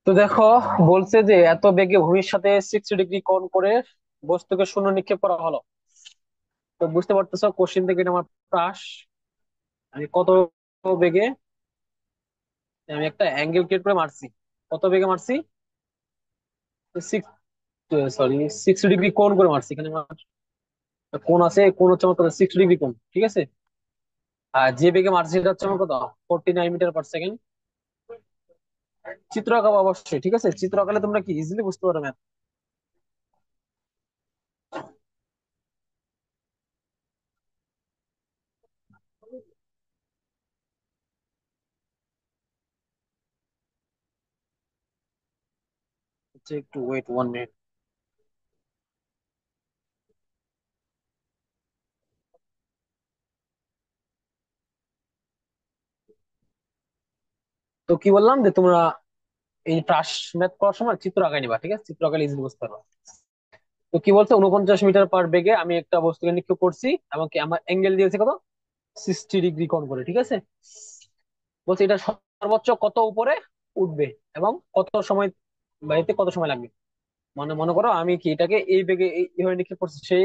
তো দেখো, বলছে যে এত বেগে ভূমির সাথে 60 ডিগ্রি কোণ করে বস্তুকে শূন্য নিক্ষেপ করা হলো। তো বুঝতে পারতেছো কোশ্চেন থেকে এটা আমার প্রাস। আমি কত বেগে, আমি একটা অ্যাঙ্গেল ক্রিয়েট করে মারছি। কত বেগে মারছি? সিক্স, সরি, 60 ডিগ্রি কোণ করে মারছি। এখানে আমার একটা কোণ আছে, কোণ হচ্ছে আমার কত, 60 ডিগ্রি কোণ, ঠিক আছে। আর যে বেগে মারছি সেটা হচ্ছে আমার কত, 49 মিটার পার সেকেন্ড। চিত্র আঁকাবো অবশ্যই, ঠিক আছে, চিত্র আঁকালে তোমরা কি ইজিলি বুঝতে পারো ম্যাথ। হচ্ছে একটু ওয়েট 1 মিনিট। তো কি বললাম যে তোমরা এই প্রাস ম্যাথ করার সময় চিত্র আঁকাই নিবা, ঠিক আছে, চিত্র আঁকালে ইজিলি বুঝতে পারবা। তো কি বলছে, 49 মিটার পার বেগে আমি একটা বস্তুকে নিক্ষেপ করছি, আমাকে আমার অ্যাঙ্গেল দিয়েছে কত, 60 ডিগ্রি কোণ করে, ঠিক আছে। বলছে এটা সর্বোচ্চ কত উপরে উঠবে এবং কত সময়, বা এতে কত সময় লাগবে। মানে মনে করো আমি কি এটাকে এই বেগে এইভাবে নিক্ষেপ করছি, সে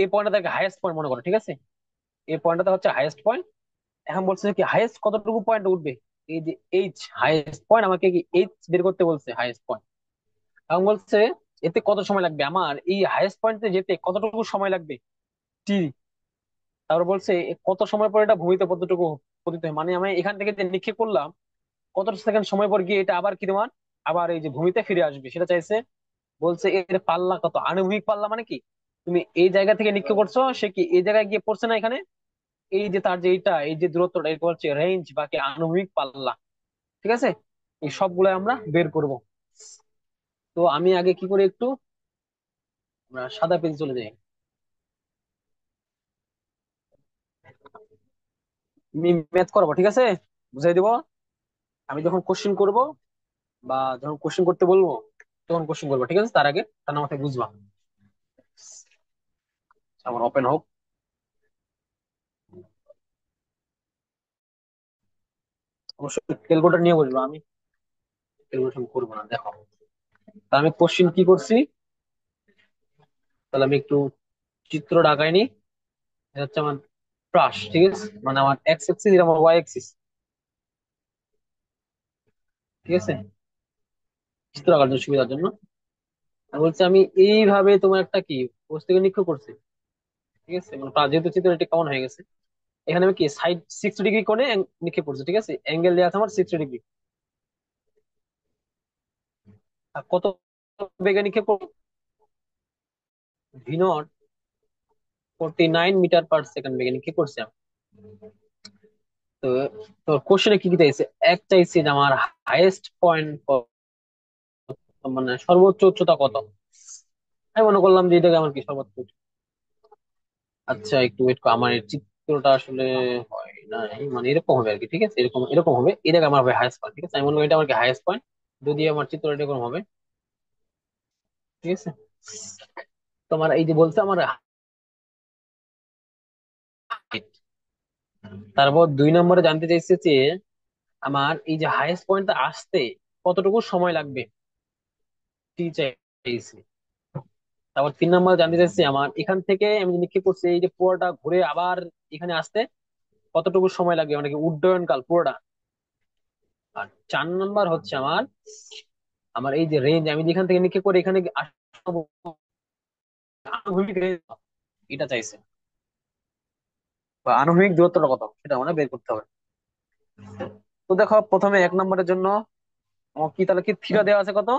এই পয়েন্টটা তাকে হাইয়েস্ট পয়েন্ট মনে করো, ঠিক আছে। এই পয়েন্টটা হচ্ছে হাইয়েস্ট পয়েন্ট। এখন বলছে কি হাইয়েস্ট কতটুকু পয়েন্ট উঠবে, এই যে এইচ হাইয়েস্ট পয়েন্ট, আমাকে কি এইচ বের করতে বলছে, হাইয়েস্ট পয়েন্ট। এখন বলছে এতে কত সময় লাগবে, আমার এই হাইয়েস্ট পয়েন্টে যেতে কতটুকু সময় লাগবে, টি। তারপর বলছে কত সময় পর এটা ভূমিতে কতটুকু পতিত হয়, মানে আমি এখান থেকে যে নিক্ষেপ করলাম কত সেকেন্ড সময় পর গিয়ে এটা আবার কি তোমার আবার এই যে ভূমিতে ফিরে আসবে সেটা চাইছে। বলছে এর পাল্লা কত, আনুভূমিক পাল্লা মানে কি, তুমি এই জায়গা থেকে নিক্ষেপ করছো, সে কি এই জায়গায় গিয়ে পড়ছে না এখানে, এই যে তার যে এইটা, এই যে দূরত্বটা, এটা হচ্ছে রেঞ্জ বা কি আনুভূমিক পাল্লা, ঠিক আছে। এই সবগুলো আমরা বের করব। তো আমি আগে কি করি একটু, আমরা সাদা পেজ চলে যাই। আমি ম্যাথ করবো, ঠিক আছে, বুঝাই দিব। আমি যখন কোশ্চেন করব বা যখন কোশ্চেন করতে বলবো তখন কোশ্চেন করবো, ঠিক আছে, তার আগে ঠান্ডা মাথায় বুঝবা। আমার ওপেন হোক। অবশ্যই ক্যালকুলেটর নিয়ে বসবো, আমি ক্যালকুলেশন করবো না, দেখো। তা আমি কোশ্চেন কি করছি, তাহলে আমি একটু চিত্র ঢাকাই নি। এটা হচ্ছে আমার প্রাস, ঠিক আছে, মানে আমার এক্স এক্সিস, এটা আমার ওয়াই এক্সিস, ঠিক আছে, চিত্র আঁকার জন্য সুবিধার জন্য। আর বলছে আমি এইভাবে তোমার একটা কি বস্তুকে নিক্ষেপ করছি, ঠিক আছে, মানে যেহেতু চিত্র এটা কেমন হয়ে গেছে, এখানে আমি কি সাইড 60 ডিগ্রি কোণে নিক্ষেপ করছি, ঠিক আছে, অ্যাঙ্গেল দেওয়া আছে আমার 60 ডিগ্রি। আর কত বেগে নিক্ষেপ করবো, V naught 49 metre per second বেগে নিক্ষেপ করছি আমি। তো তোর কোশ্চেনে কি কি চাইছে, এক চাইছে যে আমার হাইয়েস্ট পয়েন্ট, মানে সর্বোচ্চ উচ্চতা কত। আমি মনে করলাম যে এটাকে আমার কি সর্বোচ্চ আচ্ছা একটু ওয়েট কর, আমার এই চিত্রটা আসলে হয় না, মানে এরকম হবে আর কি, ঠিক আছে, এরকম এরকম হবে, এটাকে আমার হবে হাইয়েস্ট পয়েন্ট, ঠিক আছে, আমি মনে করি এটা আমার কি হাইয়েস্ট পয়েন্ট, যদি আমার চিত্র এরকম হবে, ঠিক আছে। তোমার এই যে বলছে আমার height। তারপর 2 নম্বরে জানতে চাইছে যে আমার এই যে হাইয়েস্ট পয়েন্টটা আসতে কতটুকু সময় লাগবে, টি চাইছে। তারপর 3 নম্বরে জানতে চাইছে আমার এখান থেকে আমি যে নিক্ষেপ করছি এই যে পুরোটা ঘুরে আবার এখানে আসতে কতটুকু সময় লাগবে, মানে কি উড্ডয়ন কাল পুরোটা। আর 4 নম্বর হচ্ছে আমার আমার এই যে রেঞ্জ, আমি যেখান থেকে নিক্ষেপ করি এখানে আসবো, আনুভূমিক range এটা চাইছে, বা আনুভূমিক দূরত্বটা কত সেটা মানে বের করতে হবে। তো দেখো প্রথমে 1 নম্বরের জন্য আমার কি, তাহলে কি থিটা দেওয়া আছে কত,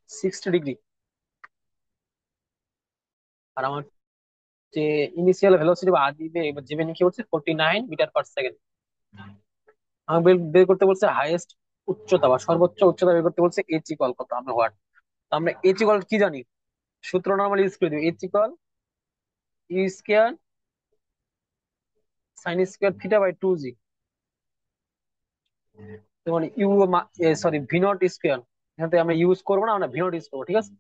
60 ডিগ্রি। আর আমার যে ইনিশিয়াল ভেলোসিটি বা আদিবে এবার যেবে নিক্ষেপ করছে 49 মিটার পার সেকেন্ড। আমি বের করতে বলছে হাইয়েস্ট উচ্চতা বা সর্বোচ্চ উচ্চতা বের করতে বলছে, এইচ ইকুয়াল কত, আমরা হোয়াট, আমরা এইচ ইকুয়াল কি জানি, সূত্র নর্মাল ইউজ করে দিই, H equal U square sine square theta by 2 g. যেমন U, sorry, V naught square, এখান থেকে আমরা ইউজ করবো না, আমরা ভি নট ইউজ করবো, ঠিক আছে।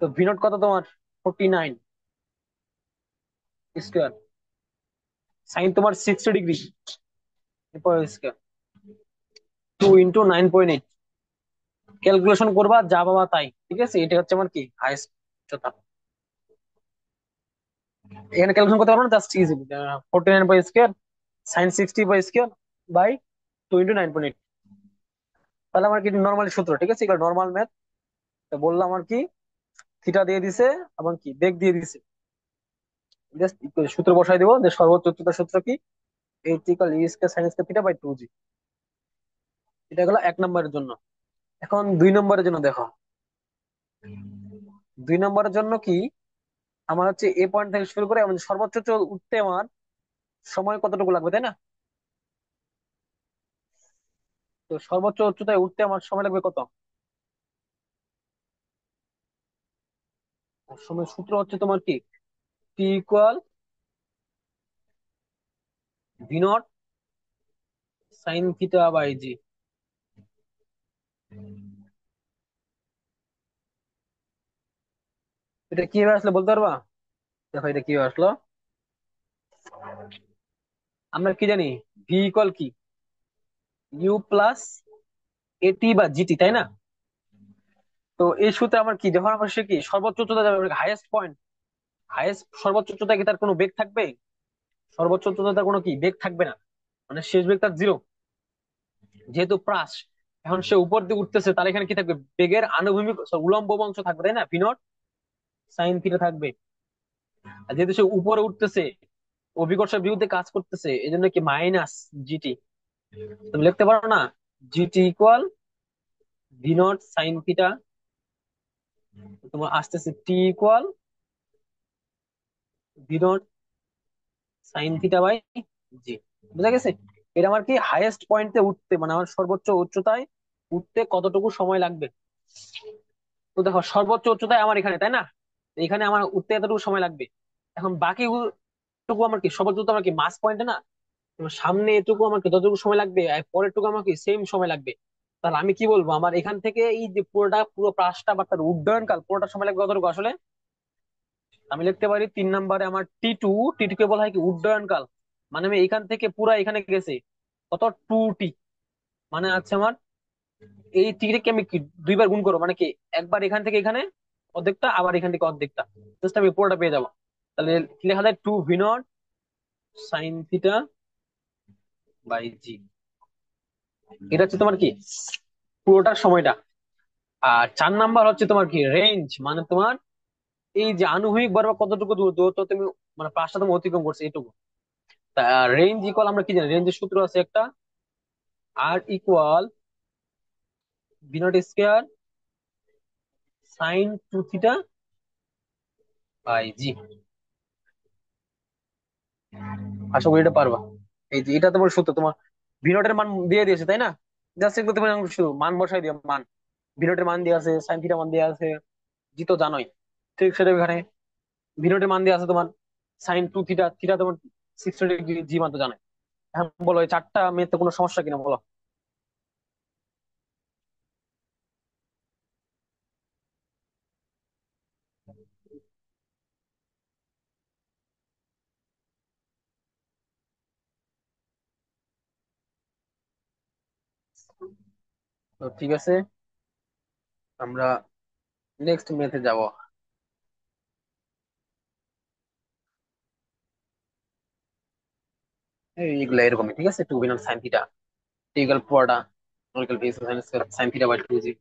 তো ভি নট কত তোমার, 49 স্কয়ার সাইন তোমার 60 ডিগ্রি স্কয়ার, 2 × 9.8। ক্যালকুলেশন করবা যা বাবা তাই, ঠিক আছে? এটা হচ্ছে আমার কি হাইস্ট উচ্চতা। এখানে ক্যালকুলেশন করতে পারবো না, just easy. 49 square sine 60 by 2 × 9.8। তাহলে আমার কি নর্মালি সূত্র, ঠিক আছে? এগুলো নর্মাল ম্যাথ। বললাম আর কি, থিটা দিয়ে দিছে এবং কি বেগ দিয়ে দিছে। জাস্ট সূত্র বসাই দেবো যে সর্বোচ্চ উচ্চতার সূত্র কি, H equal E square sine square theta by 2g। এটা গেলো 1 নম্বরের জন্য। এখন 2 নম্বরের জন্য দেখো। 2 নম্বরের জন্য কি, আমার হচ্ছে এ পয়েন্ট থেকে শুরু করে সর্বোচ্চ উঠতে আমার সময় কতটুকু লাগবে, তাই না? তো সর্বোচ্চ উচ্চতায় উঠতে আমার সময় লাগবে কত? সময় সূত্র হচ্ছে তোমার কি, T equal V naught sine theta by G. এটা কিভাবে আসলে বলতে পারবা? দেখো এটা কিভাবে আসলো। আমরা কি জানি, ভি ইকুয়াল কি, ইউ প্লাস এটি বা জিটি, তাই না? তো এই সূত্রে আমার কি, যখন আমার সে কি সর্বোচ্চ উচ্চতা যাবে, হাইয়েস্ট পয়েন্ট, হাইয়েস্ট সর্বোচ্চ উচ্চতায় কি তার কোনো বেগ থাকবে? সর্বোচ্চ উচ্চতায় তার কোনো কি বেগ থাকবে না, মানে শেষ বেগ তার জিরো। যেহেতু প্রাস, এখন সে উপর দিয়ে উঠতেছে, তাহলে এখানে কি থাকবে, বেগের আনুভূমিক উলম্ব অংশ থাকবে, তাই না? ভি নট সাইন থিটা থাকবে। আর যেহেতু সে উপরে উঠতেছে, অভিকর্ষের বিরুদ্ধে কাজ করতেছে, এই জন্য কি মাইনাস জিটি। তুমি লিখতে পারো না, GT equal V naught sine theta, তোমার আসতেছে T equal V naught sine theta by G. বুঝা গেছে? এটা আমার কি হাইয়েস্ট পয়েন্টে উঠতে, মানে আমার সর্বোচ্চ উচ্চতায় উঠতে কতটুকু সময় লাগবে। তো দেখো সর্বোচ্চ উচ্চতায় আমার এখানে, তাই না? এখানে আমার উঠতে এতটুকু সময় লাগবে। এখন বাকি টুকু আমার কি সর্বোচ্চ উচ্চতা আমার কি মাস পয়েন্টে না? তো সামনে এটুকু আমার কি যতটুকু সময় লাগবে, আর পরের টুকু আমার কি সেম সময় লাগবে। তাহলে আমি কি বলবো, আমার এখান থেকে এই যে পুরো প্রাসটা বা তার উড্ডয়ন কাল পুরোটা সময় লাগবে কতটুকু আসলে? আমি লিখতে পারি 3 নম্বরে আমার টি টু কে বলা হয় কি উড্ডয়ন কাল। মানে আমি এখান থেকে পুরা এখানে গেছে কত, 2t। মানে আছে আমার এই টিকে আমি কি 2 বার গুণ করবো, মানে কি একবার এখান থেকে এখানে অর্ধেকটা, আবার এখান থেকে অর্ধেকটা, জাস্ট আমি পুরোটা পেয়ে যাবো। তাহলে কি লেখা যায়, 2v0 sine theta by G. এটা হচ্ছে তোমার কি পুরোটার সময়টা। আর 4 নাম্বার হচ্ছে তোমার কি রেঞ্জ, মানে তোমার এই যে আনুভূমিক বরাবর কতটুকু দূরত্ব তুমি, মানে পাঁচটা তুমি অতিক্রম করছে এইটুকু। তা রেঞ্জ ইকুয়াল আমরা কি জানি, রেঞ্জের সূত্র আছে একটা, R equal V naught square sine 2 theta by G. আশা করি এটা পারবা। এই যে এটা তোমার সূত্র, তোমার ভি নটের মান দিয়ে দিয়েছে, তাই না? জাস্ট একটু তুমি শুধু মান বসাই দিও, মান ভি নটের মান দিয়ে আছে, সাইন থিটা মান দিয়ে আছে, জি তো জানোই। ঠিক সেটা এখানে ভি নটের মান দিয়ে আছে তোমার সাইন 2 থিটা, থিটা তোমার 60 ডিগ্রি, জি মান তো জানোই। এখন বলো এই 4টা মেয়েতে কোনো সমস্যা কিনা বলো। তো ঠিক আছে, আমরা নেক্সট মেথে যাব। এইগুলা এরকমই, ঠিক আছে? 2v0 সাইন থিটা ইকুয়াল পুরোটা equal V sine theta by 2জি।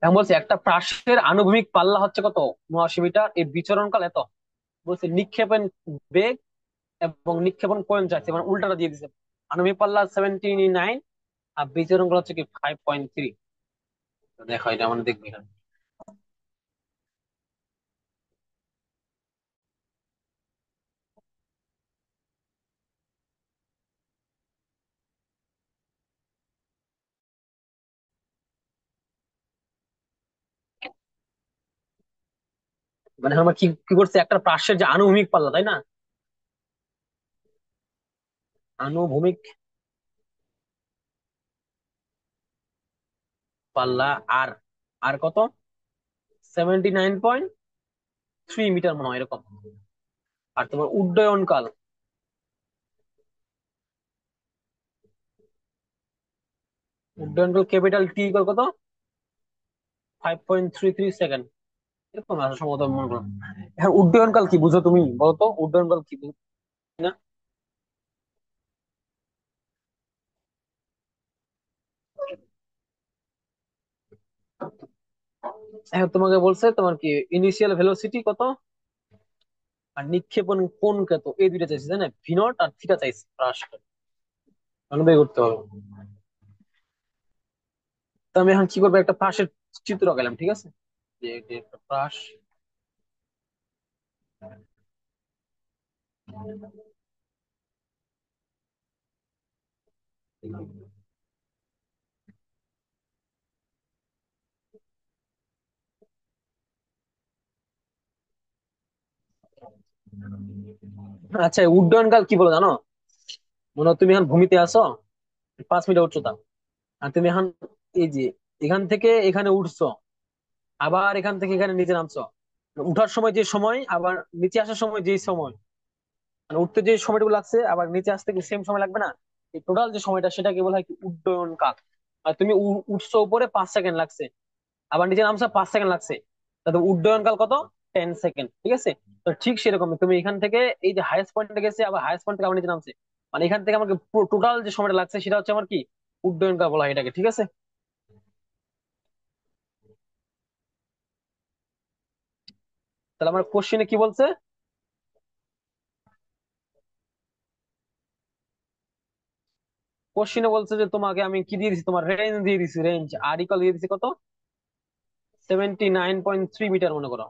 এখন বলছে একটা প্রাসের আনুভূমিক পাল্লা হচ্ছে কত, 79 মিটার, এই বিচরণকাল এত। বলছে নিক্ষেপণ বেগ এবং নিক্ষেপণ কোণ চাইছে, মানে উল্টাটা দিয়ে দিছে। আণবিক পাল্লা 79, আর বিচরণ গুলো হচ্ছে কি 5.3। দেখো এটা আমরা দেখবো এখানে। মানে আমরা কি কি করছি, একটা প্রাসের যে আনুভূমিক পাল্লা, তাই না? আনুভূমিক পাল্লা আর, আর কত, 79.3 মিটার মনে হয় এরকম। আর তোমার উড্ডয়ন কাল, উড্ডয়ন কাল ক্যাপিটাল টি ইকুয়াল কত? 5.33 সেকেন্ড, এরকম আছে সম্ভবত মনে করো। হ্যাঁ, উড্ডয়ন কাল কি বুঝো তুমি বলো তো, উড্ডয়ন কাল কি বুঝো না? হ্যাঁ, তোমাকে বলছে তোমার কি ইনিশিয়াল ভেলোসিটি কত, আর নিক্ষেপণ কোণ কত, এই দুইটা চাইছে তাই না, ভি নট আর থিটা চাইছে রাশিটা, মানে বের করতে হবে। তো আমি এখন কি করবো, একটা পাশের চিত্র গেলাম, ঠিক আছে, যে যে একটা পাশ। আচ্ছা, উড্ডয়ন কাল কি বলো জানো? মনে হয় তুমি এখন ভূমিতে আছো, 5 মিটার উচ্চতা, আর তুমি এখন এই যে এখান থেকে এখানে উঠছো, আবার এখান থেকে এখানে নিচে নামছো, উঠার সময় যে সময়, আবার নিচে আসার সময় যে সময়, মানে উঠতে যে সময়টুকু লাগছে আবার নিচে আসতে কি সেম সময় লাগবে না? এই টোটাল যে সময়টা সেটাকে বলা হয় কি উড্ডয়ন কাল। আর তুমি উঠছো উপরে 5 সেকেন্ড লাগছে, আবার নিচে নামছো 5 সেকেন্ড লাগছে, তাহলে উড্ডয়ন কাল কত? 10 সেকেন্ড, ঠিক আছে। তো ঠিক সেরকম তুমি এখান থেকে এই যে হাইয়েস্ট পয়েন্টে গেছে, আবার হাইয়েস্ট পয়েন্ট থেকে আবার নিচে নামছে, মানে এখান থেকে আমাকে পুরো টোটাল যে সময়টা লাগছে সেটা হচ্ছে আমার কি উড্ডয়ন কাল বলা হয় এটাকে, ঠিক আছে। তাহলে আমার কোশ্চেনে কি বলছে? কোশ্চেনে বলছে যে তোমাকে আমি কি দিয়ে দিছি, তোমার রেঞ্জ দিয়ে দিছি, রেঞ্জ আর ইকুয়াল দিয়ে দিছি কত, 79.3 মিটার মনে করো।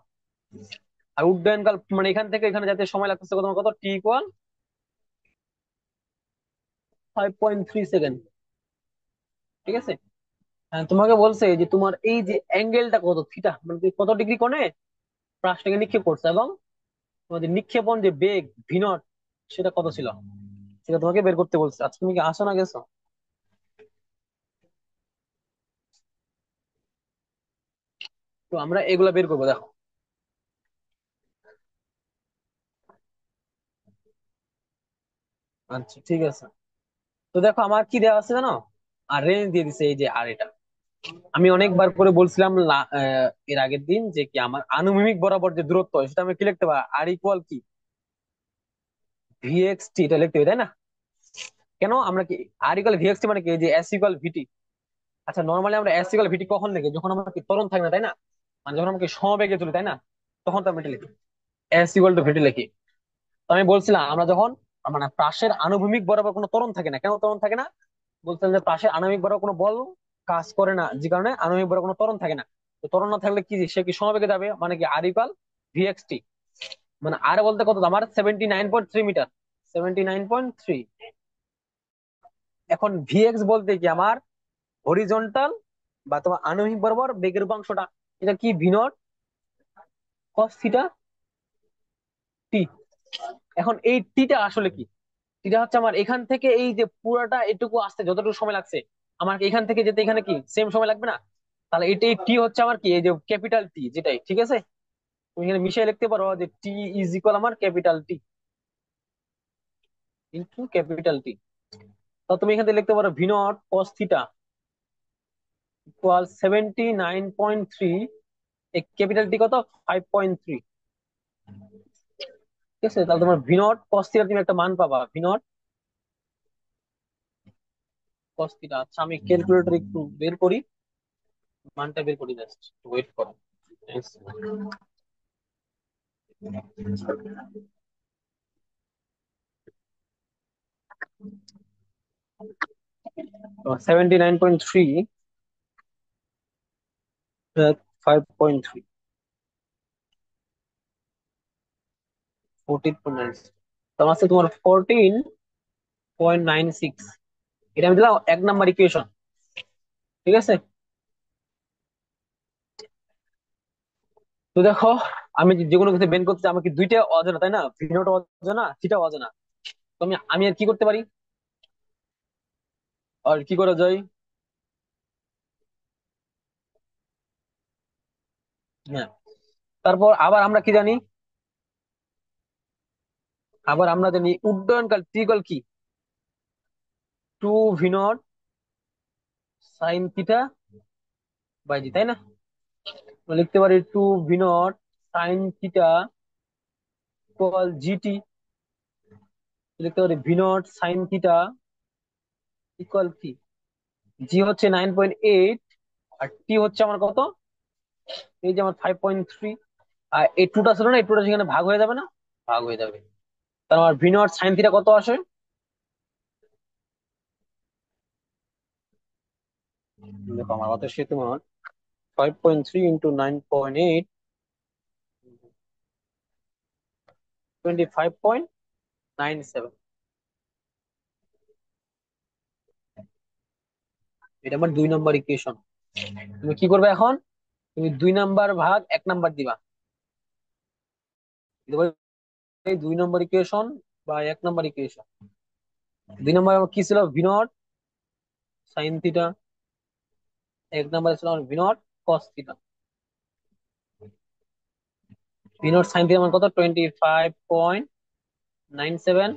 আর উড্ডয়ন কাল মানে এখান থেকে এখানে যাতে সময় লাগতেছে কত, কত টি ইকুয়াল 5.3 সেকেন্ড, ঠিক আছে। তোমাকে বলছে যে তোমার এই যে অ্যাঙ্গেলটা কত, থিটা, মানে তুমি কত ডিগ্রি কোণে প্রাসটাকে নিক্ষেপ করছে, এবং তোমাদের নিক্ষেপণ যে বেগ ভিনট সেটা কত ছিল, সেটা তোমাকে বের করতে বলছে। আচ্ছা, তুমি কি আসো না গেছো? তো আমরা এগুলা বের করবো, দেখো। আচ্ছা, ঠিক আছে। তো দেখো আমার কি দেওয়া আছে জানো, আর রেঞ্জ দিয়ে দিছে এই যে আর এটা। আমি অনেকবার করে বলছিলাম এর আগের দিন যে কি আমার আনুভূমিক বরাবর যে দূরত্ব সেটা আমি কি লিখতে পারি, আর ইকুয়াল কি ভিএক্স টি, এটা লিখতে হবে তাই না? কেন আমরা কি আর ইকুয়াল ভিএক্স টি মানে কি, এই যে এস ইকুয়াল ভিটি। আচ্ছা, নর্মালি আমরা এস ইকুয়াল ভিটি কখন লিখি, যখন আমরা কি ত্বরণ থাকে না তাই না, মানে যখন আমরা কি সমবেগে চলি তাই না, তখন তো আমরা এটা লিখি, এস ইকুয়াল টু ভিটি লিখি। তো আমি বলছিলাম আমরা যখন মানে পাশের আনুভূমিক বরাবর কোনো ত্বরণ থাকে না, কেন ত্বরণ থাকে না? বলছিলাম যে পাশের আনুভূমিক বরাবর কোনো বল কাজ করে না, যে কারণে আনুভূমিক বরাবর কোনো ত্বরণ থাকে না। তো ত্বরণ না থাকলে কি সে কি সমবেগে যাবে, মানে কি আর ইকুয়াল ভিএক্স টি। মানে আর বলতে কত, আমার 79.3 মিটার, 79.3। এখন ভিএক্স বলতে কি আমার হরিজন্টাল বা তোমার আনুভূমিক বরাবর বেগের উপাংশটা, এটা কি ভি নট কস থিটা টি। এখন এই টিটা আসলে কি, টিটা হচ্ছে আমার এখান থেকে এই যে পুরাটা এটুকু আসতে যতটুকু সময় লাগছে, আমার এখান থেকে যেতে এখানে কি সেম সময় লাগবে না? তাহলে এটাই টি হচ্ছে আমার কি, এই যে ক্যাপিটাল টি যেটাই, ঠিক আছে। তুমি এখানে মিশিয়ে লিখতে পারো যে টি ইজ ইকুয়াল আমার capital T into capital T. তো তুমি এখান থেকে লিখতে পারো V naught cos theta equal 79.3, capital T কত, 5.3, ঠিক আছে। তাহলে তোমার ভি নট কস থিটা তুমি একটা মান পাবা, ভি নট কস থিটা। আচ্ছা, আমি ক্যালকুলেটর একটু বের করি, মানটা বের করি, জাস্ট ওয়েট করো। 79.3, 5.3, 14.9, তোমার আছে তোমার 14.96। এটা আমি দিলাম 1 নাম্বার ইকুয়েশন, ঠিক আছে। তো দেখো, আমি যে কোনো কিছু বের করতে আমাকে দুইটা অজানা তাই না, ভিনোটা অজানা, থিটা অজানা। তো আমি আর কি করতে পারি, আর কি করা যায়? হ্যাঁ, তারপর আবার আমরা কি জানি, আবার আমরা জানি উড্ডয়নকাল টি কি, two V naught sine theta by G, তাই না? আমরা লিখতে পারি two V naught sine theta equal GT. লিখতে পারি V naught sine theta equal কি, জি হচ্ছে 9.8, আর টি হচ্ছে আমার কত, এই যে আমার 5.3। আর এই টুটা ছিল না, এই টুটা সেখানে ভাগ হয়ে যাবে না, ভাগ হয়ে যাবে। তার আমার ভি নট সাইন থিটা কত আসে? দেখো আমার কত সে তোমার 5.3 ইন্টু 9.8, 25.97। এটা আমার 2 নম্বর ইকুয়েশন। তুমি কি করবে এখন? তুমি 2 নাম্বার ভাগ 1 নাম্বার দিবা। দিতে পারো এই 2 নম্বর ইকুয়েশন বা 1 নম্বর ইকুয়েশন। 2 নম্বর আমার কি ছিল, ভি নট সাইন থিটা। 1 নম্বরে ছিল আমার V naught cos theta. V naught sine theta আমার কত, 25.97।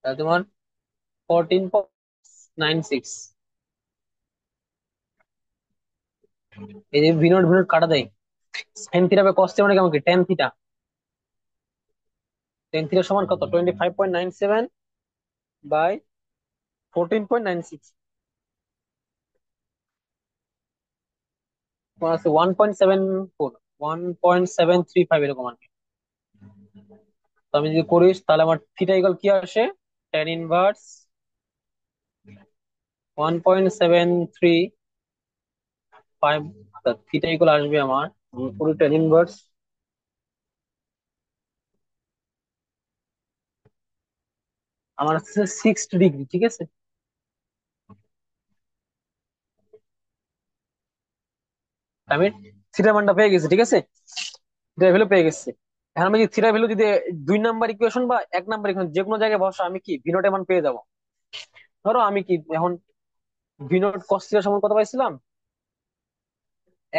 তাহলে তোমার 14.96। এই যে ভি নট কাটা দেয়, sine theta by cos theta মানে কেমন কি, টেন থিটা। টেন থিটা সমান কত, 25.97 বাই 14.96, তোমার আছে 1.74, 1.735 এরকম আর কি। তো আমি যদি করিস তাহলে আমার থিটা ইকুয়াল কি আসে, টেন ইনভার্স 1.735। থিটা ইকুয়াল আসবে আমার, পুরো টেন ইনভার্স আমার হচ্ছে 60 ডিগ্রি, ঠিক আছে? আমি থিটা মানটা পেয়ে গেছি, ঠিক আছে? থিটা ভ্যালু পেয়ে গেছি। এখন আমি যদি থিটা ভ্যালু যদি 2 নাম্বার ইকুয়েশন বা 1 নাম্বার ইকুয়েশন যে কোনো জায়গায় বসা, আমি কি ভিনোটের মান পেয়ে যাবো। ধরো আমি কি এখন ভিনোট কস থিটা সমান কত পাইছিলাম,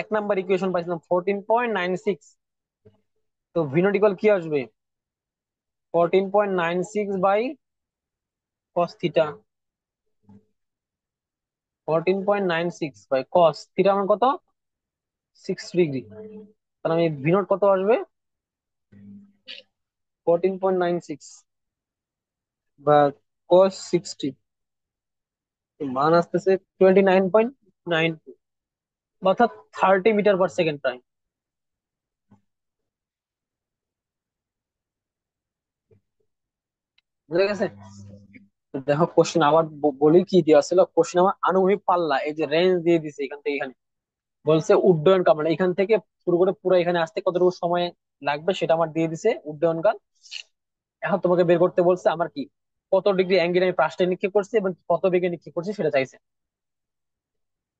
1 নাম্বার ইকুয়েশন পাইছিলাম 14.96। তো ভিনোট ইকুয়াল কি আসবে, 14.96 by cos theta. 14.96 by cos theta আমার কত, 60 ডিগ্রি। তাহলে আমি ভিনোট কত আসবে, 14.96 বা cos 60, মান আসতেছে 29.92, অর্থাৎ 30 মিটার পার সেকেন্ড প্রায়। বুঝে গেছে? তো দেখো কোশ্চেন আবার বলি কি দেওয়া ছিল কোশ্চেন আমার, আনুভূমিক পাল্লা, এই যে রেঞ্জ দিয়ে দিছে এখান থেকে এখানে, বলছে উড্ডয়ন কাল মানে এখান থেকে শুরু করে পুরো এখানে আসতে কতটুকু সময় লাগবে সেটা আমার দিয়ে দিছে উড্ডয়ন কাল। এখন তোমাকে বের করতে বলছে আমার কি, কত ডিগ্রি অ্যাঙ্গেল আমি পাঁচটা নিক্ষেপ করছি এবং কত বেগে নিক্ষেপ করছি সেটা চাইছে।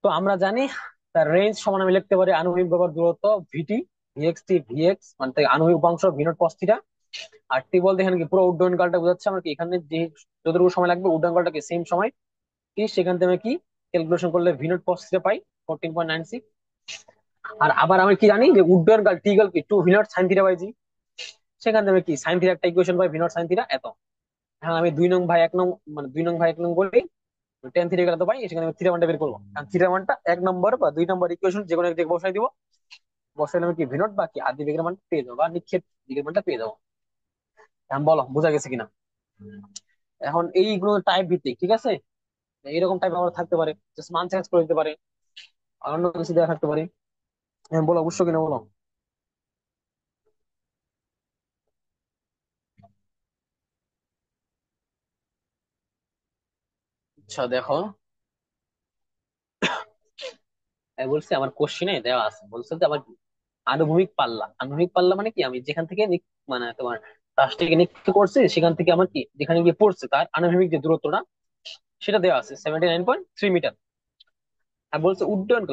তো আমরা জানি তার রেঞ্জ সমান আমি লিখতে পারি আণবিক ভর দূরত্ব ভিটি, ভিএক্স টি ভিএক্স মানে তাই আণবিক উপাংশ ভিনট কস থিটা। আর টি বলতে এখানে কি পুরো উড্ডয়ন কালটা বোঝাচ্ছে আমার কি, এখানে যে যতটুকু সময় লাগবে উড্ডয়ন কালটাকে সেম সময় কি, সেখান থেকে আমি কি ক্যালকুলেশন করলে ভিনট কস থিটা পাই 14.96। আর আবার আমি কি জানি যে উড্ডয়ন কাল টি ইকুয়াল কি two V naught sine theta by G, সেখান থেকে আমি কি সাইন থিটা একটা ইকুয়েশন পাই ভিনট সাইন থিটা এত। এখন আমি 2 নং ভাই 1 নং, মানে 2 নং ভাই 1 নং বলি, টেন থিটা গেলে তো পাই, সেখানে আমি থিটা মানটা বের করবো। কারণ থিটা মানটা 1 নম্বর বা 2 নম্বর ইকুয়েশন যে কোনো একদিকে বসাই দিব, বসাইলে আমি কি ভিনট বা কি আদি বেগের মান পেয়ে যাবো বা নিক্ষেপ দিকের মানটা পেয়ে যাবো। এখন বলো বোঝা গেছে কিনা। এখন এইগুলো টাইপ ভিত্তিক, ঠিক আছে? এইরকম টাইপ আমার থাকতে পারে, জাস্ট মান চেঞ্জ করে দিতে পারে, আর অন্য কিছু দেওয়া থাকতে পারে। হ্যাঁ বলো, অবশ্য কিনা বলো। আচ্ছা দেখো, বলছে আমার কোশ্চিনে দেওয়া আছে, বলছে যে আমার আনুভূমিক পাল্লা, আনুভূমিক পাল্লা মানে কি, আমি যেখান থেকে মানে তোমার কাছ থেকে নিক্ষেপ করছে সেখান থেকে আমার কি যেখানে গিয়ে পড়ছে তার আনুভূমিক যে দূরত্বটা সেটা দেওয়া আছে 79.3 মিটার। আর বলছে উড্ডয়ন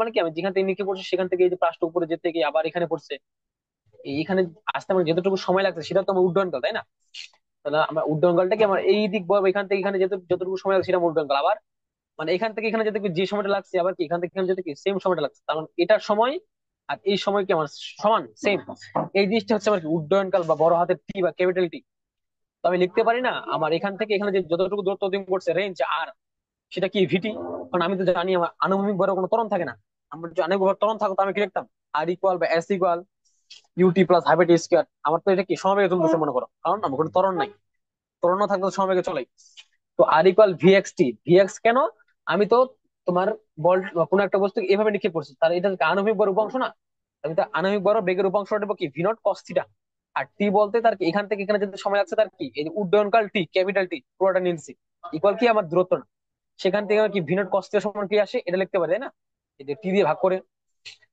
মানে কি, আমি যেখান থেকে নিক্ষেপ করছি সেখান থেকে এই যে পাঁচটা উপরে যেতে গিয়ে আবার এখানে পড়ছে, এইখানে আসতে আমার যতটুকু সময় লাগছে সেটা তো আমার উড্ডয়ন কাল, তাই না? তাহলে আমার উড্ডয়ন কালটাকে আমার এই দিক বরাবর এখান থেকে এখানে যতটুকু সময় লাগছে সেটা আমার উড্ডয়ন কাল। আবার মানে এখান থেকে এখানে যেতে যে সময়টা লাগছে আবার কি এখান থেকে এখানে যেতে কি সেম সময়টা লাগছে, কারণ এটার সময় আর এই সময় কি আমার সমান সেম। এই জিনিসটা হচ্ছে আমার কি উড্ডয়নকাল বা বড় হাতের টি বা ক্যাপিটাল টি। তো আমি লিখতে পারি না আমার এখান থেকে এখানে যে যতটুকু দূরত্ব অতিক্রম করছে রেঞ্জ আর, সেটা কি ভিটি। কারণ আমি তো জানি আমার আনুভূমিক ভরের কোনো ত্বরণ থাকে না। আমার যদি আনুভূমিক ভর ত্বরণ থাকতো আমি কি লিখতাম, আর ইকুয়াল বা এস ইকুয়াল ইউটি প্লাস হাইফ টি স্কোয়ার। আমার তো এটা কি সমবেগে চলতেছে মনে করো, কারণ আমার কোনো ত্বরণ নাই। ত্বরণ না থাকলে তো সমবেগে চলে। তো আর ইকুয়াল ভিএক্স টি, ভিএক্স কেন, আমি তো তোমার বল বা কোনো একটা বস্তু এভাবে নিক্ষেপ করছি, তার এটা আণবিক বড় উপাংশ না। আমি তো আণবিক বড় বেগের উপাংশ নেবো কি ভি নট কস থিটা। আর টি বলতে তার কি এখান থেকে এখানে যেতে সময় লাগছে তার কি এই যে উড্ডয়নকাল টি ক্যাপিটাল টি পুরোটা নিয়েছি, ইকুয়াল কি আমার দূরত্ব না। সেখান থেকে আমার কি ভি নট কস থিটা সমান কি আসে এটা লিখতে পারি, তাই না? এই যে টি দিয়ে ভাগ করে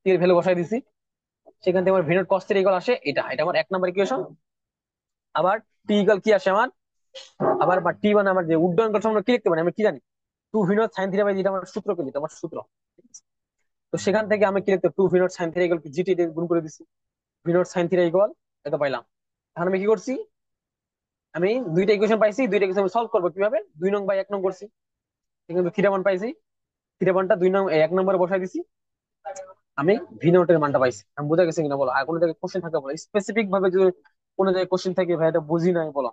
টি এর ভ্যালু বসাই দিছি, সেখান থেকে আমার V naught cos theta equal আসে এটা, এটা আমার এক নাম্বার ইকুয়েশন। আবার টি ইকুয়াল কি আসে আমার, আবার বা টি মানে আমার যে উড্ডয়নকাল সমান কি লিখতে পারি আমি কি জানি, two V naught sine theta by, যেটা আমার সূত্র কি, যেটা আমার সূত্র। তো সেখান থেকে আমি কি লিখতে, two V naught sine theta equal কি জিটি দিয়ে গুণ করে দিছি, V naught sine theta equal এত পাইলাম। এখন আমি কি করছি, আমি দুইটা ইকুয়েশন পাইছি, দুইটা ইকুয়েশন সলভ করবো কিভাবে, 2 নং বাই 1 নং করছি। এখানে থিটা মান পাইছি, থিটা মানটা 2 নং 1 নম্বরে বসাই দিছি। আমি ভি নটের মানটা পাইছি। আমি বুঝা গেছি কিনা বলো, আর কোনো জায়গায় কোশ্চেন থাকে বলো, স্পেসিফিক ভাবে যদি কোনো জায়গায় কোশ্চেন থাকে ভাই এটা বুঝি নাই বলো।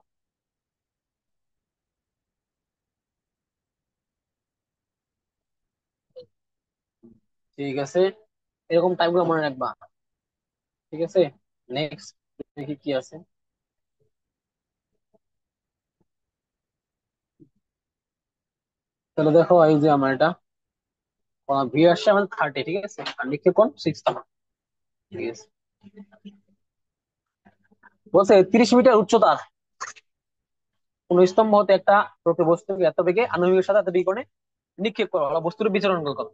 ঠিক আছে, এরকম টাইপ গুলো মনে রাখবা। ঠিক আছে, নেক্সট দেখি কি আছে। তাহলে দেখো এই যে আমার এটা ভি আসছে আমার 30, ঠিক আছে, আর লিখে কোন 6। ঠিক আছে, বলছে 30 মিটার উচ্চতার কোন স্তম্ভ হতে একটা প্রতি বস্তুকে এত বেগে আণবিক সাথে এত বিকর্ণে নিক্ষেপ করা হলো, বস্তুর বিচরণ করো।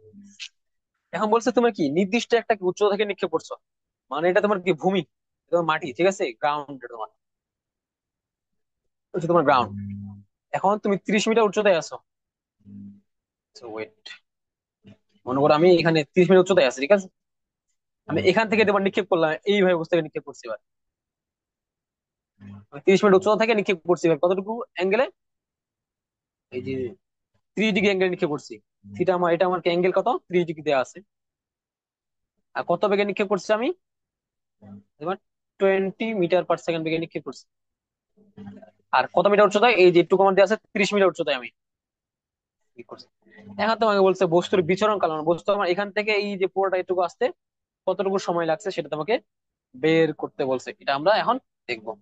এখন বলছে তোমার কি নির্দিষ্ট একটা কি উচ্চতা থেকে নিক্ষেপ করছো, মানে এটা তোমার কি ভূমি, এটা তোমার মাটি, ঠিক আছে, গ্রাউন্ড, তোমার হচ্ছে তোমার গ্রাউন্ড। এখন তুমি 30 মিটার উচ্চতায় আছো। ওয়েট, মনে করো আমি এখানে 30 মিটার উচ্চতায় আছি, ঠিক আছে। আমি এখান থেকে তোমার নিক্ষেপ করলাম, এইভাবে বস্তু থেকে নিক্ষেপ করছি এবার। আমি 30 মিটার উচ্চতা থেকে নিক্ষেপ করছি এবার কতটুকু অ্যাঙ্গেলে, এই যে 30 ডিগ্রি অ্যাঙ্গেল নিক্ষেপ করছি। থিটা আমার এটা আমার অ্যাঙ্গেল কত, 30 ডিগ্রি দেওয়া আছে। আর কত বেগে নিক্ষেপ করছি আমি এবার, 20 মিটার পার সেকেন্ড বেগে নিক্ষেপ করছি। আর কত মিটার উচ্চতায়, এই যে একটু কমার দিয়ে আছে 30 মিটার উচ্চতায় আমি কি করছি। এখন তোমাকে বলছে বস্তুর বিচরণ কাল, মানে বস্তু আমার এখান থেকে এই যে পুরোটা এটুকু আসতে কতটুকু সময় লাগছে সেটা তোমাকে বের করতে বলছে, এটা আমরা এখন দেখবো।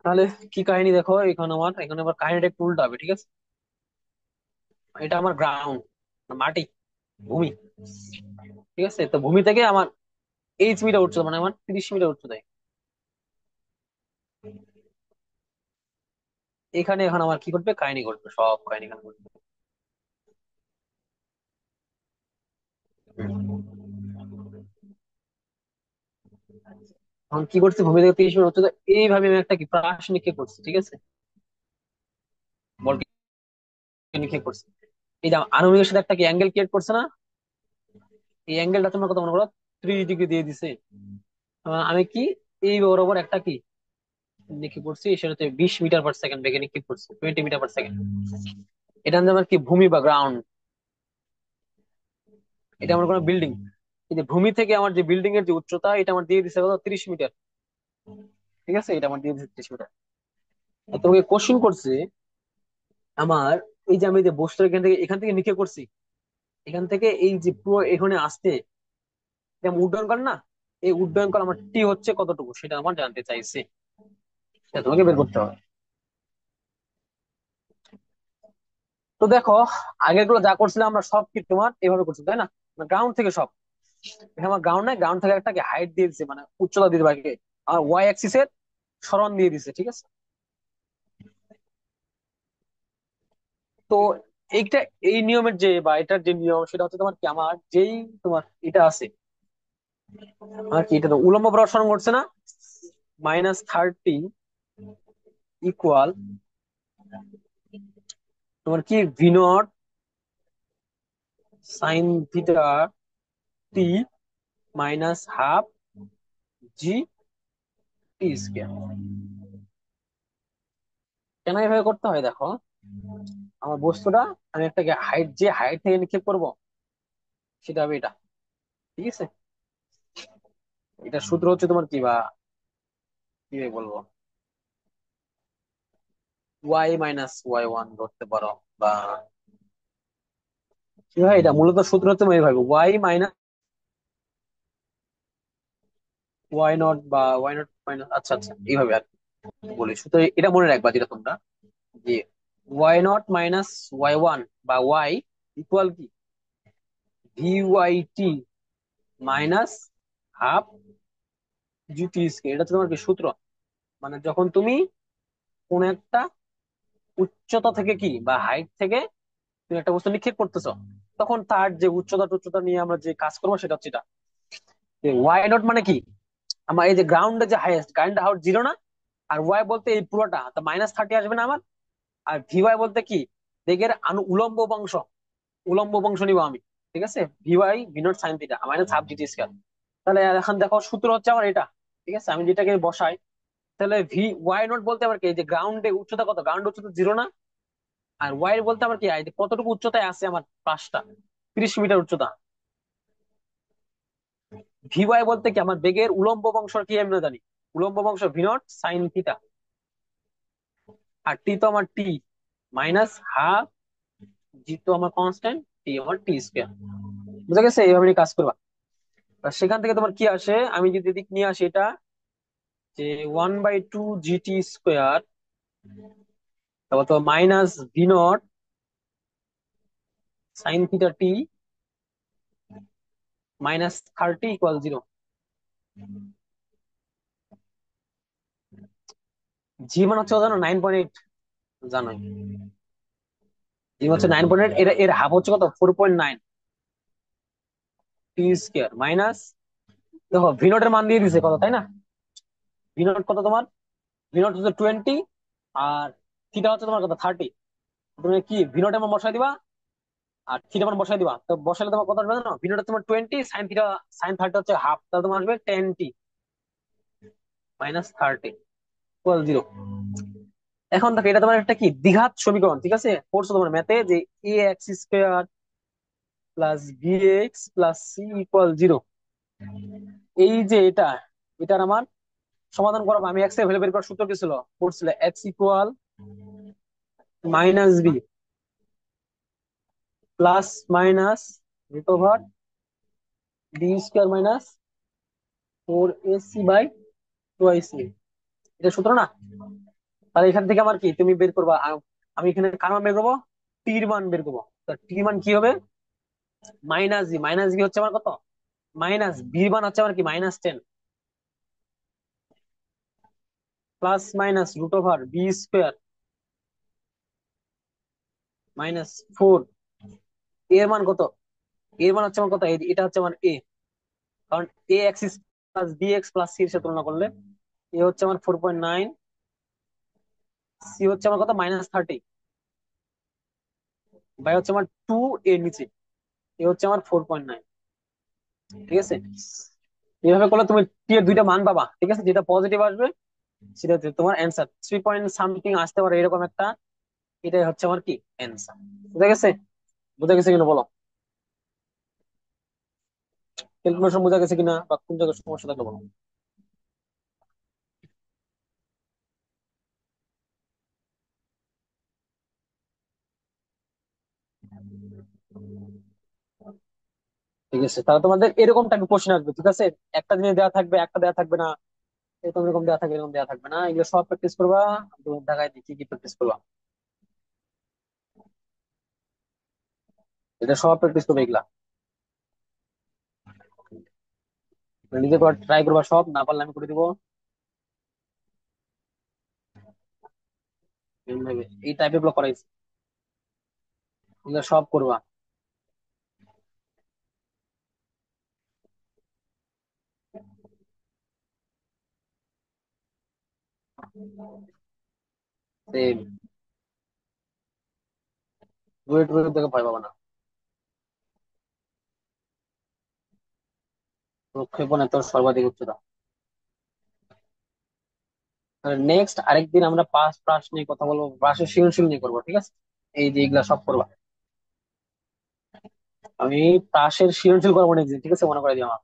তাহলে কি কাহিনী দেখো, এখানে আমার এখানে আবার কাহিনীটা একটু উল্টা হবে, ঠিক আছে। এটা আমার গ্রাউন্ড, মাটি, ভূমি, ঠিক আছে। তো ভূমি থেকে আমার 8 মিটার উচ্চতা, মানে আমার 30 মিটার উচ্চতায় এখানে এখন আমার কি করবে, কাহিনী ঘটবে, সব কাহিনী এখানে ঘটবে। এখন কি করছি, ভূমি থেকে 30 মিটার উচ্চতা এইভাবে আমি একটা কি প্রাস নিক্ষেপ করছি, ঠিক আছে, বলকে নিক্ষেপ করছি। এই যে আনুভূমিকের সাথে একটা কি অ্যাঙ্গেল ক্রিয়েট করছে না, এই অ্যাঙ্গেলটা তোমার কত মনে করো, 3 ডিগ্রি দিয়ে দিছে। আমি কি এই বরাবর একটা কি নিক্ষেপ করছি, সেটা হচ্ছে 20 মিটার পার সেকেন্ড বেগে নিক্ষেপ করছি, 20 মিটার পার সেকেন্ড। এটা হচ্ছে আমার কি ভূমি বা গ্রাউন্ড, এটা আমার কোনো বিল্ডিং। এই যে ভূমি থেকে আমার যে বিল্ডিং এর যে উচ্চতা, এটা আমার দিয়ে দিছে কত, 30 মিটার, ঠিক আছে, এটা আমার দিয়ে দিছে 30 মিটার। তোমাকে কোশ্চিন করছে আমার, এই যে আমি যে বস্তু এখান থেকে নিক্ষেপ করছি, এখান থেকে এই যে পুরো এখানে আসতে যেমন উড্ডয়ন করে না, এই উড্ডয়ন কল আমার টি হচ্ছে কতটুকু সেটা আমার জানতে চাইছে, সেটা তোমাকে বের করতে হবে। তো দেখো, আগের গুলো যা করছিলাম আমরা সব কি তোমার এভাবে করছি, তাই না, গ্রাউন্ড থেকে সব। এখানে আমার গ্রাউন্ড নাই, গ্রাউন্ড থেকে একটা হাইট দিয়ে দিচ্ছে, মানে উচ্চতা দিয়ে দিবে আগে, আর ওয়াই অ্যাক্সিস এর সরণ দিয়ে দিছে, ঠিক আছে। তো এইটা, এই নিয়মের যে বা এটার যে নিয়ম সেটা হচ্ছে তোমার কি আমার যেই তোমার এটা আছে, আমার কি এটা তো উলম্ব বরাবর সরণ করছে না, -30 ইকুয়াল তোমার কি ভি নট সাইন থিটা টি মাইনাস হাফ জি টি স্কোয়ার। কেন এভাবে করতে হয় দেখো, আমার বস্তুটা, আমি একটা হাইট, যে হাইট থেকে নিক্ষেপ করব সেটা হবে এটা। ঠিক আছে, এটা সূত্র হচ্ছে তোমার কি, বা কি বলবো, ওয়াই মাইনাস ওয়াই ওয়ান ধরতে পারো, বা কি হয়, এটা মূলত সূত্র হচ্ছে এইভাবে, ওয়াই মাইনাস ওয়াই নট, বা ওয়াই নট মাইনাস, আচ্ছা আচ্ছা এইভাবে আর কি বলি। সূত্র এটা মনে রাখবা যেটা তোমরা, যে Y naught minus Y one বা ওয়াই ইকুয়াল কি V Y T minus half G T square. এটা হচ্ছে তোমার কি সূত্র। মানে যখন তুমি কোন একটা উচ্চতা থেকে কি, বা হাইট থেকে তুমি একটা বস্তু নিক্ষেপ করতেছো, তখন তার যে উচ্চতা উচ্চতা নিয়ে আমরা যে কাজ করবো সেটা হচ্ছে এটা। ওয়াই নট মানে কি, আমার এই যে গ্রাউন্ডে যে হাইয়েস্ট গ্রাউন্ড হাউট জিরো না, আর ওয়াই বলতে এই পুরোটা তো -30 আসবে না আমার। আর ভিওয়াই বলতে কি, বেগের উলম্ব অংশ, উলম্ব অংশ নিবো আমি। ঠিক আছে, VY ভিনট sine theta minus half GT square. তাহলে এখন দেখো সূত্র হচ্ছে আমার এটা। ঠিক আছে, আমি যেটাকে বসাই, তাহলে ভি ওয়াই নট বলতে আমার কি, এই যে গ্রাউন্ডে উচ্চতা কত, গ্রাউন্ড উচ্চতা জিরো না, আর ওয়াই বলতে আমার কি, এই যে কতটুকু উচ্চতায় আছে আমার পাঁচটা, 30 মিটার উচ্চতা। ভিওয়াই বলতে কি, আমার বেগের উলম্ব অংশ কি আমি না জানি, উলম্ব অংশ ভিনট সাইন থিটা। আর টি তো আমার টি মাইনাস হাফ, জি তো আমার কনস্ট্যান্ট, টি আমার টি স্কোয়ার। বুঝা গেছে, এইভাবে নিয়ে কাজ করবা। আর সেখান থেকে তোমার কি আসে, আমি যদি দিক নিয়ে আসি এটা, যে 1/2 জিটি স্কোয়ার, তারপর তো minus V naught sine theta টি -30 ইকুয়াল 0। জি মানে হচ্ছে জানো 9.8, জানোই। জি হচ্ছে 9.8, এর এর হাফ হচ্ছে কত, 4.9 টি স্কোয়ার মাইনাস, দেখো ভি নটের মান দিয়ে দিছে কত, তাই না? ভি নট কত তোমার, ভি নট হচ্ছে 20, আর থিটা হচ্ছে তোমার কত, 30। তুমি কি ভি নট এর মান বসাই দিবা, আর থিটা মান বসাই দিবা, তো বসালে তোমার কত আসবে জানো, ভি নট তোমার 20, সাইন থিটা, সাইন 30 হচ্ছে হাফ, তাহলে তোমার আসবে 10t -30 ইকুয়াল 0। এখন দেখো এটা তোমার একটা কি দ্বিঘাত সমীকরণ, ঠিক আছে, পড়ছো তোমার ম্যাথে, যে A X square plus B X plus C equal 0। এই যে এটা, এটার আমার সমাধান করাবো আমি, এক্স এর ভ্যালু বের করার সূত্র কি ছিল, পড়ছিল X equal minus B plus minus root over B square minus 4ac/2ac। এটা সূত্র না? তাহলে এখান থেকে আমার কি তুমি বের করবা, আমি এখানে কার মান বের করবো, টির মান বের করবো। তো টির মান কি হবে, মাইনাস জি, মাইনাস বি হচ্ছে আমার কত, মাইনাস বি মান হচ্ছে আমার কি -10, plus minus root over B square -4। এর মান কত, এর মান হচ্ছে আমার কত, এটা হচ্ছে আমার এ, কারণ A X plus B X plus C এর সাথে তুলনা করলে এ হচ্ছে আমার 4.9, সি হচ্ছে আমার কত -30, বাই হচ্ছে আমার 2 এর নিচে, এ হচ্ছে আমার 4.9। ঠিক আছে, এইভাবে করলে তুমি টি এর দুইটা মান পাবা। ঠিক আছে, যেটা পজিটিভ আসবে সেটা হচ্ছে তোমার অ্যান্সার, 3 পয়েন্ট সামথিং আসতে পারে এরকম একটা, এটাই হচ্ছে আমার কি অ্যান্সার। বুঝা গেছে? বুঝা গেছে কিনা বলো, ক্যালকুলেশন বোঝা গেছে কিনা, বা কোন জায়গায় সমস্যা থাকলে বলো। ঠিক আছে, তাহলে তোমাদের এরকম টাইপের কোশ্চেন আসবে। ঠিক আছে, একটা জিনিস দেওয়া থাকবে, একটা দেওয়া থাকবে না, এরকম এরকম দেওয়া থাকবে, এরকম দেওয়া থাকবে না, এগুলো সব প্র্যাকটিস করবা। তুমি ঢাকায় দেখি কি প্র্যাকটিস করবা, এটা সব প্র্যাকটিস করবে এগুলা, নিজে ট্রাই করবা, সব না পারলে আমি করে দিবো। এইভাবে এই টাইপের গুলো করাইছি, এগুলো সব করবা। সেম, ডুয়েট ডুয়েট দেখে ভয় পাবা না। প্রক্ষেপণের সর্বাধিক উচ্চতা। নেক্সট আরেকদিন আমরা প্রাস নিয়ে কথা বলবো, প্রাসের সৃজনশীল নিয়ে করবো, ঠিক আছে? এই যে এগুলা সব করবা। আমি প্রাসের সৃজনশীল করবো next দিন, ঠিক আছে? মনে করে দিও আমার।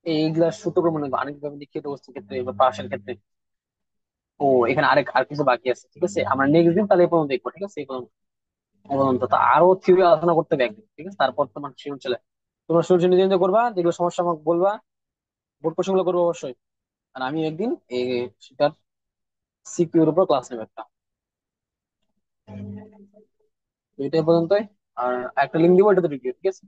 এইগুলা সূত্র মনে করবো আণবিকভাবে লিখিত বস্তুর ক্ষেত্রে বা প্রাসের ক্ষেত্রে। ও, এখানে আর কিছু বাকি আছে, ঠিক আছে? আমরা নেক্সট দিন তাহলে এই পর্যন্ত দেখবো, ঠিক আছে? এই পর্যন্ত তো আরো থিওরি আলোচনা করতে হবে একদিন, ঠিক আছে? তারপর তোমার সৃজনশীল, তোমরা সৃজনশীল নিজে নিজে করবা, যেগুলো সমস্যা আমাকে বলবা। বোর্ড কোশ্চেন গুলো করবো অবশ্যই। আর আমি একদিন এই সেটার সিকিউর উপর ক্লাস নেবো একটা। তো এটাই পর্যন্তই। আর একটা লিঙ্ক দিব, এটাতে ঢুকিও, ঠিক আছে?